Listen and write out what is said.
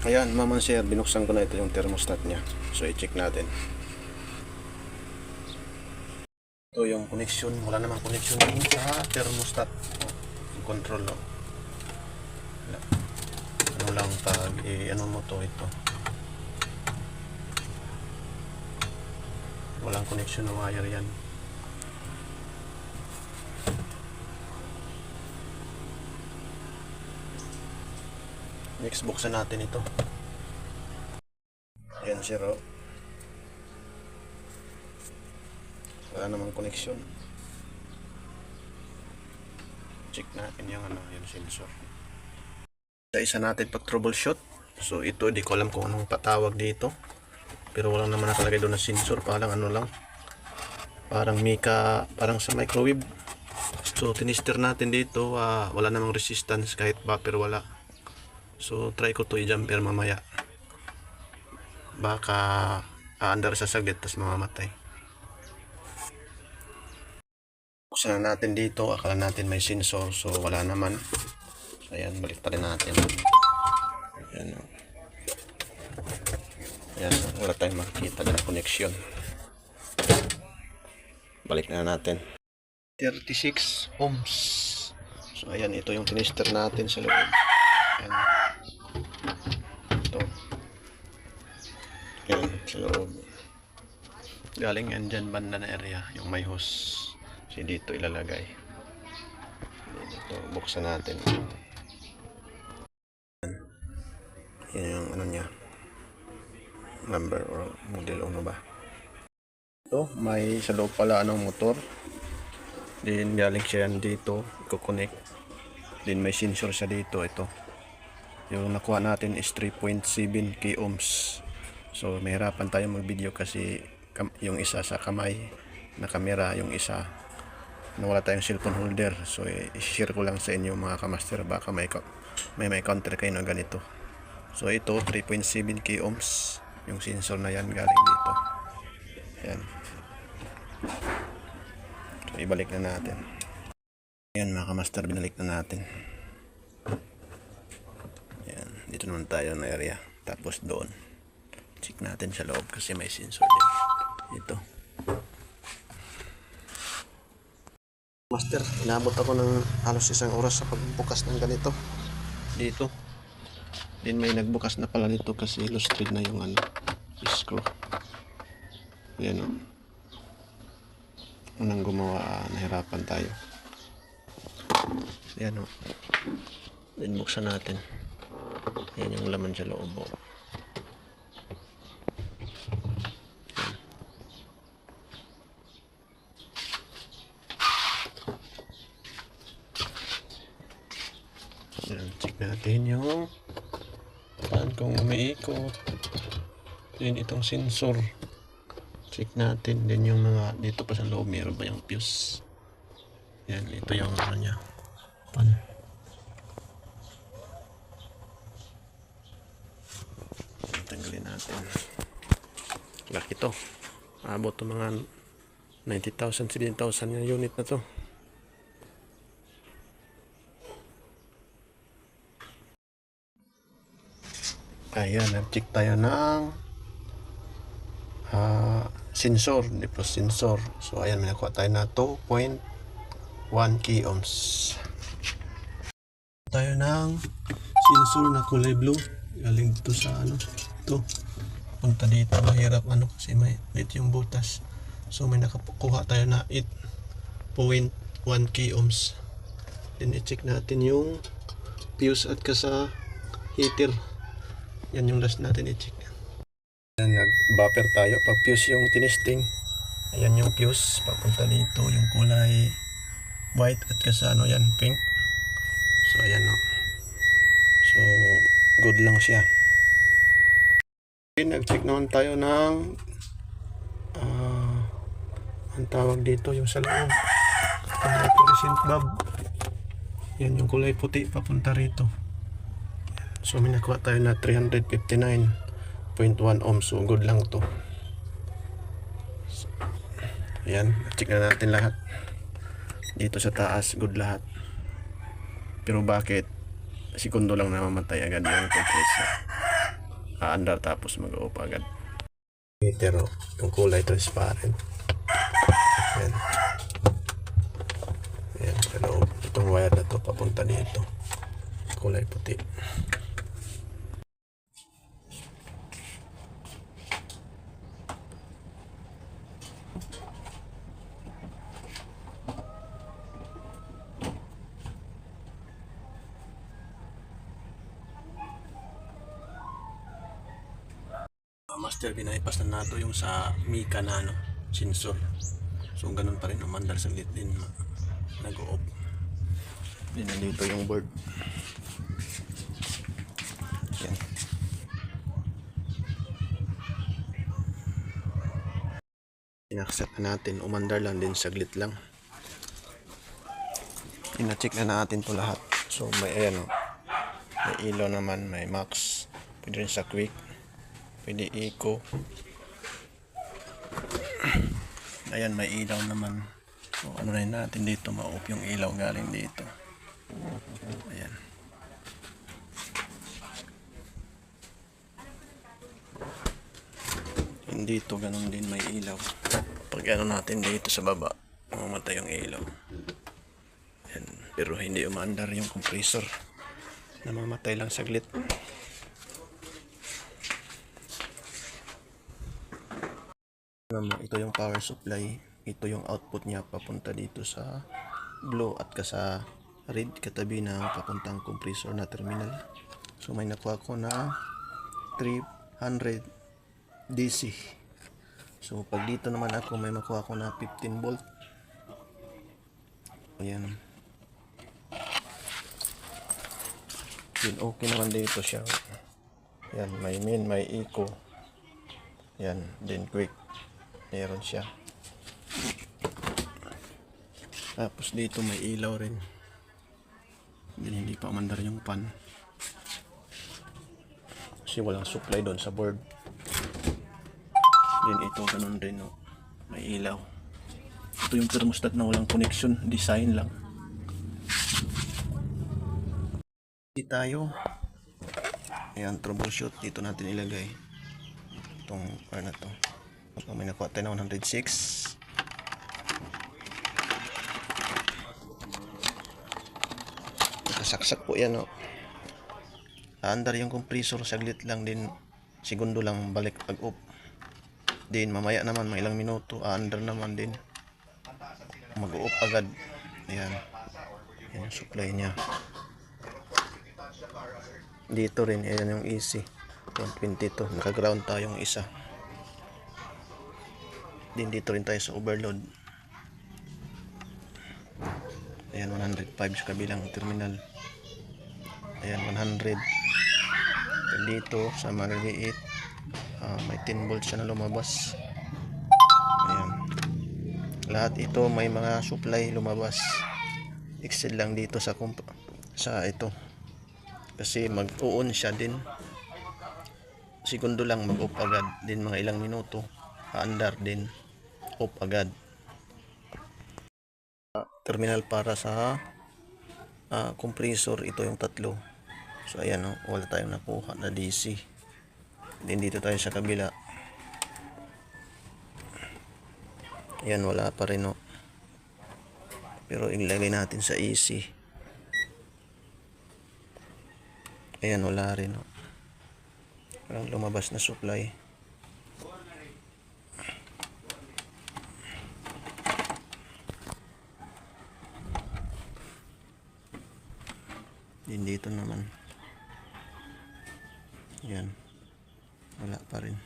Ayan, Ma'am Sir, binuksan ko na ito yung thermostat niya. So, i-check natin. Ito yung connection. Wala namang connection sa thermostat. Yung control, no? Ano lang pag ano mo to ito. Walang connection na wire yan. Next, buksan natin ito. Ayan, zero. Wala namang connection. Check natin yung yung sensor. Sa isa natin pag troubleshoot. So ito, di ko alam kung anong patawag dito. Pero walang naman nakalagay doon na sensor. Parang ano lang. Parang parang sa microwave. So tinister natin dito. Wala namang resistance kahit buffer wala. So try ko to i-jumper mamaya. Baka aandar sa saglit tas mamamatay. Buksan na natin dito. Akala natin may sensor. So wala naman. So ayan, balik pa rin natin. Ayan. Ayan, wala tayong makikita na connection. Balik na natin. 36 ohms. So ayan, ito yung tinister natin sa loob. Ayan. Ito. Ayan, sa loob. Galing yan dyan banda na area, yung may hose. So dito ilalagay. Ito, buksan natin. Yan yung ano niya. Number or model ano ba. Ito, may sa loob pala anong motor. Then galing siya yan dito, i-connect. Then may sensor siya dito, ito. Yung nakuha natin is 3.7 k ohms. So mahirapan tayo mag-video kasi yung isa sa kamay na camera, yung isa nawala tayong cellphone holder. So i-share ko lang sa inyo mga kamaster, baka may counter kayo na ganito. So ito 3.7 k ohms yung sensor na yan galing dito. Ayan. So ibalik na natin. Ayan mga kamaster, binalik na natin. Ayan, dito naman tayo na area. Tapos doon check natin sa loob kasi may sensor din ito. Master, inabot ako ng halos 1 oras sa pagbukas ng ganito dito. Din may nagbukas na pala dito kasi lustrade na yung screw. Ayan o. Unang gumawa, nahirapan tayo. Ayan o. Din buksan natin. Ayan yung laman sa loob o. Ayan, check natin yung kung umiikot. Then itong sensor check natin. Then yung mga dito pa sa loob meron ba yung fuse. Yan, ito yung ano nya pan. Tanggalin natin. Laki to, abot to mga 90,000 7,000 yung unit na to. Ayan, nag-check tayo ng sensor, dito sensor. So ayan, may nakuha tayo na 2.1 k ohms. Tayo ng sensor na kulay blue. Galing dito sa ito. Punta dito, mahirap kasi may dito yung butas. So may nakakuha tayo na 8.1 k ohms. Then i-check natin yung fuse at kasa heater. Yan yung last natin i-check. Nag-buffer tayo. Pag fuse yung tinesting, ayan yung fuse. Papunta dito yung kulay white at kasano yan, pink. So ayan o. So good lang siya. Okay, nag-check naman tayo ng ang tawag dito yung sa loob. Ang fluorescent bulb. Yan yung kulay puti papunta rito. So may nakuha tayo na 359.1 ohms. So good lang to. So, ayan, check na natin lahat. Dito sa taas, good lahat. Pero bakit? Segundo lang namamatay agad yung compressor. aandar tapos mag-off agad. Pero yung kulay transparent. Yan. Yan, pero itong wire na to papunta dito. Kulay puti. Master, binaypas na nato yung sa Mika na sensor. So ganun pa rin, umandar saglit din nag-off. Din nandito yung board. Yan. Inakset na natin, umandar lang din saglit lang. Ina-check na natin to lahat. So may ayan may ilaw naman, may max, pwede rin sa quick, pwede eco. Ayan, may ilaw naman. So ano rin natin dito, ma-off yung ilaw galing dito. Ayan. Dito ganun din may ilaw. Pag ano natin dito sa baba, mamatay yung ilaw. Ayan. Pero hindi umaandar yung compressor. Namamatay lang saglit. Ito yung power supply. Ito yung output niya papunta dito sa blue at sa red katabi ng papuntang compressor na terminal. So may nakuha ko na 300 DC. So pag dito naman ako may makuha ko na 15 volt. Ayan. Then okay naman dito siya. Yan, may min, may eco. Yan, then quick. Meron siya. Tapos dito may ilaw rin. Then hindi pa umandar yung pan. Kasi walang supply doon sa board. Then ito ganun din, no? May ilaw. Ito yung thermostat na walang connection, design lang. Dito tayo. Ayan, troubleshoot. Dito natin ilagay itong wire na to. So, may nakuha tayo na 106. Nakasaksak po yan, no? Aandar yung compressor, saglit lang din. Segundo lang balik pag off. Din mamaya naman mga ilang minuto aandar naman din, mag-off agad. Ayan, yan yung supply niya. Dito rin ayan yung AC 122, naka-ground tayong isa. Din dito rin tayo sa overload. Ayan 105 sa kabilang terminal. Ayan 100. Dito sa maliliit may 10 volts siya na lumabas. Ayan. Lahat ito may mga supply lumabas. Exceed lang dito sa ito. Kasi mag-on siya din. Segundo lang mag-off agad. Din mga ilang minuto. Aandar din. Off agad. Terminal para sa compressor. Ito yung tatlo. So ayan, wala tayong nakuha na DC. Din dito tayo sa kabila. Ayan, wala pa rin, no? Pero ilagay natin sa AC. Ayan, wala rin, no? Walang lumabas na supply. Din dito naman. Ayan, wala pa rin.